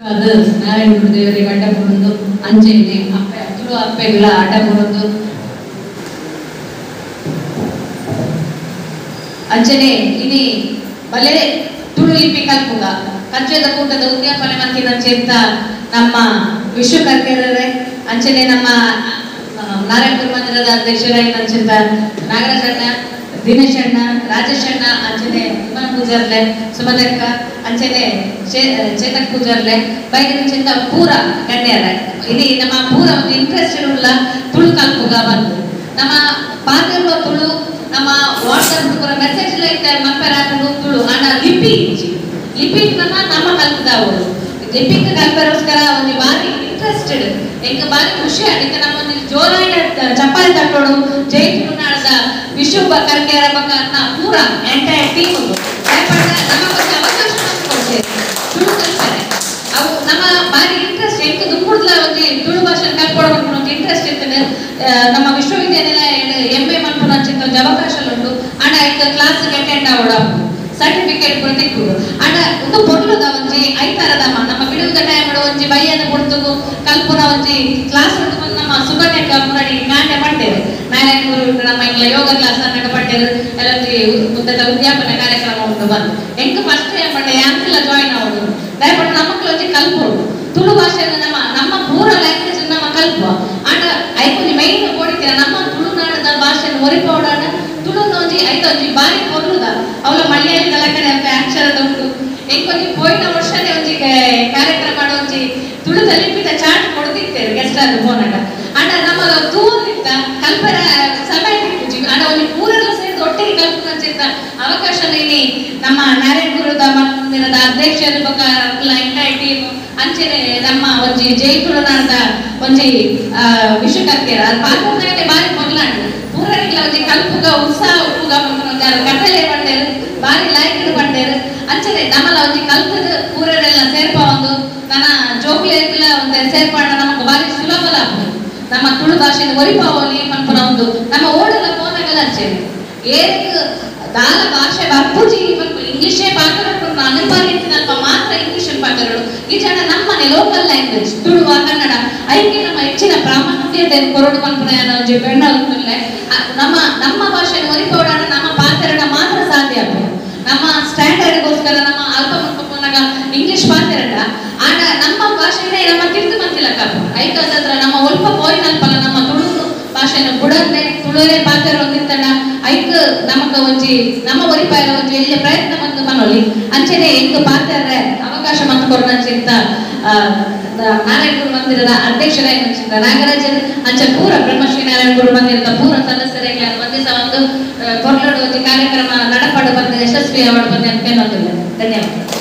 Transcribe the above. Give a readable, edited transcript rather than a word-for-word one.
ಅದು ನಾರಾಯಣ ಗುರುದೇವರಿಗೆ ಅಡ್ಡ ಬರೋದು ಅಂಜೆನೆ ಅಪ್ಪೆ ತುಳು ಅಪ್ಪೆಗಳ ಅಡ್ಡ ಬರೋದು ಅಂಜನೆ ಇನಿ ಬಲೆ ತುಳು ಲಿಪಿ ಕಲ್ಪುಗ ಕಂಚದ ಕೂಟದ ಉದ್ಯಾಪನೆ ಮಂತಿನ ಚೇತ ನಮ್ಮ ವಿಶ್ವಕರ್ಕರರೇ ಅಂಚನೆ ನಮ್ಮ ನಾರಾಯಣ ಗುರು ಮಂದಿರದ ಅಧ್ಯಕ್ಷರಾಗಿ ನಂಚಿಂತ ನಾಗರಾಜಣ್ಣ ದಿನೇಶ್ ಅಣ್ಣ ರಾಜೇಶ್ ಅಣ್ಣ ಅಂಚನೆ ವಿಮಾನ ಪೂಜಾರ್ಲೆ ಸುಮದಕ್ಕ ಅಂಚನೆ ಚೇತಕ್ ಪೂಜಾರ್ಲೆ ಬೈದಿನ ಚಿಂತ ಪೂರ ಗಣ್ಯರ ಇದು ನಮ್ಮ ಪೂರ ಒಂದು ಇಂಟ್ರೆಸ್ಟೆಡ್ ಉಳ್ಳ ತುಳು ಕಲ್ಪುಗ ಬಂದು ನಮ್ಮ ಪಾತಿರುವ ತುಳು ನಮ್ಮ ವಾಟ್ಸಪ್ ಪೂರ ಮೆಸೇಜ್ ಲೈಕ್ ಮಕ್ಕಳಾದ್ರು ತುಳು ಅಣ್ಣ ಲಿಪಿ ನಮ್ಮ ಕಲ್ಪದವರು ಲಿಪಿಕ್ ಕಲ್ಪರೋಸ್ಕರ ಒಂದು ಬಾರಿ ಇಂಟ್ರೆಸ್ಟೆಡ್ ಎಂಕ ಬಾರಿ ಖುಷಿ ಆಡಿಕ ನಮ್ಮ ಒಂದು ಜೋರಾಗಿ ಚಪ್ಪಾಳೆ ತಟ್ಟೋಡು ಜೈ ತುಳುನಾಡದ ವಿಶ್ವ ಕರ್ಕೆರ ಬಗ್ಗ ಪೂರ ಎಂಟೈರ್ ಟೀಮ್ ನಮಗೆ ಅವಕಾಶ ಕೊಡ್ತೇವೆ ತುಳು ಕಲ್ಪನೆ ಅವು ನಮ್ಮ ಬಾರಿ ಇಂಟ್ರೆಸ್ಟ್ ಎಂಕ ದುಂಬುಡ್ಲ ಒಂದು ತುಳು ಭಾಷೆ ಕಲ್ಪೊಳ್ಬೇಕು ಒಂದು ಇಂಟ್ರೆಸ್ಟ್ ಇರ್ತದೆ ನಮ್ಮ ವಿಶ್ವವಿದ್ಯಾನಿಲಯ MA ಮನ್ಪುನ ಅಂಚಿನ ಒಂದು ಅವಕಾಶ ಉಂಟು ಅಣ್ಣ ಎಂಕ ಕ್ಲಾಸ್ ಅಟೆಂಡ್ ಆವಡ ಸರ್ಟಿಫಿಕೇಟ್ ಕೂಡ ತೆಕ್ಕೊಡು ಅಣ್ಣ ಒಂದು ಪೊರ್ಲುದ ಒಂಜಿ ಐತಾರದ ನಮ್ಮ ಬಿಡುವುದ ಟೈಮ್ ಒಂಜಿ ಬೈಯದ ಕೊಡ್ತು ಕಲ್ಪುನ ಒಂಜಿ ಕ್ಲಾಸ್ ಉಂಟು ನಮ್ಮ ಸುಗಣ್ಯ ಮುನ್ನಡಿ ನಾಟ್ಯ ಮಾಡ್ತೇವೆ ನಾರಾಯಣ ಗುರು ನಮ್ಮ ಇಂಗ್ಲ ಯೋಗ ಕ್ಲಾಸ್ ಅನ್ನ ಪಡ್ತೇವೆ ಎಲ್ಲೊಂಜಿ ಮುದ್ದದ ಉದ್ಯಾಪನ ಕಾರ್ಯಕ್ರಮ ಉಂಟು ಬಂದು ಎಂಕ ಫಸ್ಟ್ ಟೈಮ್ ಪಡ್ಡೆ ಯಾಂಕೆಲ್ಲ ಜಾಯಿನ್ ಆಗೋದು ದಯಪಟ್ಟು ನಮ್ಮ ಒಂಜಿ ಕಲ್ಪೋಡು ತುಳು ಭಾಷೆಯನ್ನು ನಮ್ಮ ಪೂರ ಲ್ಯಾಂಗ್ವೇಜ್ ನಮ್ಮ ಕಲ್ಪುವ ಆಟ ಐಕೊಂಜಿ ಮೈನ್ ಕೊಡಿತೀರ ನಮ್ಮ ತುಳುನಾಡದ ಭಾಷೆಯನ್ನು ಒರಿಪೋಡಾಡ ತುಳುನ ಒಂಜಿ ಐಕೊಂಜಿ ಬಾರಿ ಪೊರ್ಲುದ ಅವಳ ಮಲಯಾಳಿ ಕಲಾಕಡೆ ಅಂತ ಅಕ್ಷರದ ಉಂಟು ಎಂಕೊಂಜಿ ಪೋಯಿನ ವರ್ಷನೇ ಒಂಜಿ ಕಾರ್ಯಕ್ರಮ ಒಂಜಿ ತುಳು ತಲಿಪಿದ ಚಾಟ್ ಕೊಡ್ತಿರ್ತೇವೆ ಗೆಸ್ಟ್ ಆದ ಫೋನಾಗ ಆಟ ನಮ್ಮ ತೂರಿದ್ದ ಕಲ್ಪರ ಸಮಯ ಆಟ ಒಂಜಿ ಪೂರೆಲ್ಲ ಸೇರಿದ ಒಟ್ಟಿಗೆ ಕಲ್ಪನ ಚಿತ್ತ ಅವಕಾಶ ನೀನಿ ನಮ್ಮ ನಾರಾಯಣ ಗುರುದ ಮಂದಿರದ ಅಧ್ಯಕ್ಷರ ಬಗ್ಗೆ ಎಂಟೈರ್ ಟೀಮ್ ಅಂಚೆನೆ ನಮ್ಮ ಒಂಜಿ ಜೈ ತುಳುನಾಡದ ಒಂಜಿ ವಿಶ್ವಕರ್ಕೆರ ಪಾಲ್ಗೊಂಡಾಗಲೇ ಬಾರಿ ಮೊದಲಾಂಡು ಪೂರರಿಲ್ಲ ಒಂಜಿ ಕಲ್ಪುಗ ಉತ್ಸಾಹ ಉಪ್ಪುಗ ಒಂದಾರು ಕಥಲೆ ಪಂಡೇರು ಬಾರಿ ಲಾಯ್ಕರು ಪಂಡೇರು ಅಂಚನೆ ನಮ್ಮಲ್ಲ ಒಂಜಿ ಕಲ್ಪದ ಪೂರರೆಲ್ಲ ಸೇರ್ಪ ಒಂದು ನನ್ನ ಜೋಕ್ಲೇಟ್ಲ ಒಂದು ಸೇರ್ಪಾಡ ನಮಗೆ ಬಾರಿ ಸುಲಭಲ ನಮ್ಮ ತುಳು ಭಾಷೆಯನ್ನು ಒರಿಪಾವಲಿ ಪಂಪನ ಒಂದು ನಮ್ಮ ಓಡಲ್ಲ ಫೋನಾಗಲ್ಲ ಅಂಚೆನೆ ಏನಿಗೆ ದಾಲ ಭಾಷೆ ಬರ್ಪುಜಿ ಇಂಗ್ಲಿಷೇ ಪಾತ್ರರು ಅನಿವಾರ್ಯತಿನಲ್ಪ ಮಾತ್ರ ಇಂಗ್ಲಿಷ್ ಪಾತ್ರರು ಈ ಜನ ನಮ್ಮನೆ ಲೋಕಲ್ ಲ್ಯಾಂಗ್ವೇಜ್ ತುಳುವ ಕನ್ನಡ ಐಕೆ ನಮ್ಮ ಹೆಚ್ಚಿನ ಪ್ರಾಮುಖ್ಯತೆಯನ್ನು ಕೊರಡು ಪಂಪನ ಒಂಜಿ ಬೆಣ್ಣೆ ನಮ್ಮ ಭಾಷೆಯನ್ನು ಒರಿಪೋಡಾಡ ನಮ್ಮ ಪಾತ್ರನ ಮಾತ್ರ ಸಾಧ್ಯ ಆಗ್ತದೆ ನಮ್ಮ ಸ್ಟ್ಯಾಂಡರ್ಡ್ಗೋಸ್ಕರ ನಮ್ಮ ಅಲ್ಪ ಮುಖಪನಾಗ ಇಂಗ್ಲಿಷ್ ಪಾತ್ರಡ ಆಡ ನಮ್ಮ ಭಾಷೆನೇ ನಮ್ಮ ತಿರ್ತು ಮಂತಿಲಕ್ಕ ಐಕದ್ರ ನಮ್ಮ ಒಲ್ಪ ಪೋಯಿನಲ್ಪಲ ನಮ್ಮ ತುಳು ಭಾಷೆಯನ್ನು ಬುಡನ್ನೆ ತುಳುವೇ ಪಾತ್ರ ಹೊಂದಿರ್ತಡ ಐಕ್ ನಮಗ ಒಂಜಿ ನಮ್ಮ ಒರಿಪಾಯರ ಒಂಜಿ ಎಲ್ಲಿ ಪ್ರಯತ್ನ ಬಂದು ಮನೋಲಿ ಅಂಚೆನೆ ಎಂಕ್ ಪಾತ್ರ ಅವಕಾಶ ಮತ್ತು ಕೊರನಂಚಿಂತ ನಾರಾಯಣ ಗುರು ಮಂದಿರದ ಅಧ್ಯಕ್ಷರಾಗಿ ನಂಚಿಂತ ನಾಗರಾಜನ್ ಅಂಚ ಪೂರ ಬ್ರಹ್ಮಶ್ರೀ ನಾರಾಯಣ ಗುರು ಮಂದಿರದ ಪೂರ ಸದಸ್ಯರಿಗೆ ಒಂದಿಸ ಒಂದು ಕೊರ್ಲೋಡು ಒಂಜಿ ಕಾರ್ಯಕ್ರಮ ನಡಪಡು ಬಂದ ಯಶಸ್ವಿ ಅವಳು ಬಂದ ಅಂತ ಧನ್ಯವಾದ.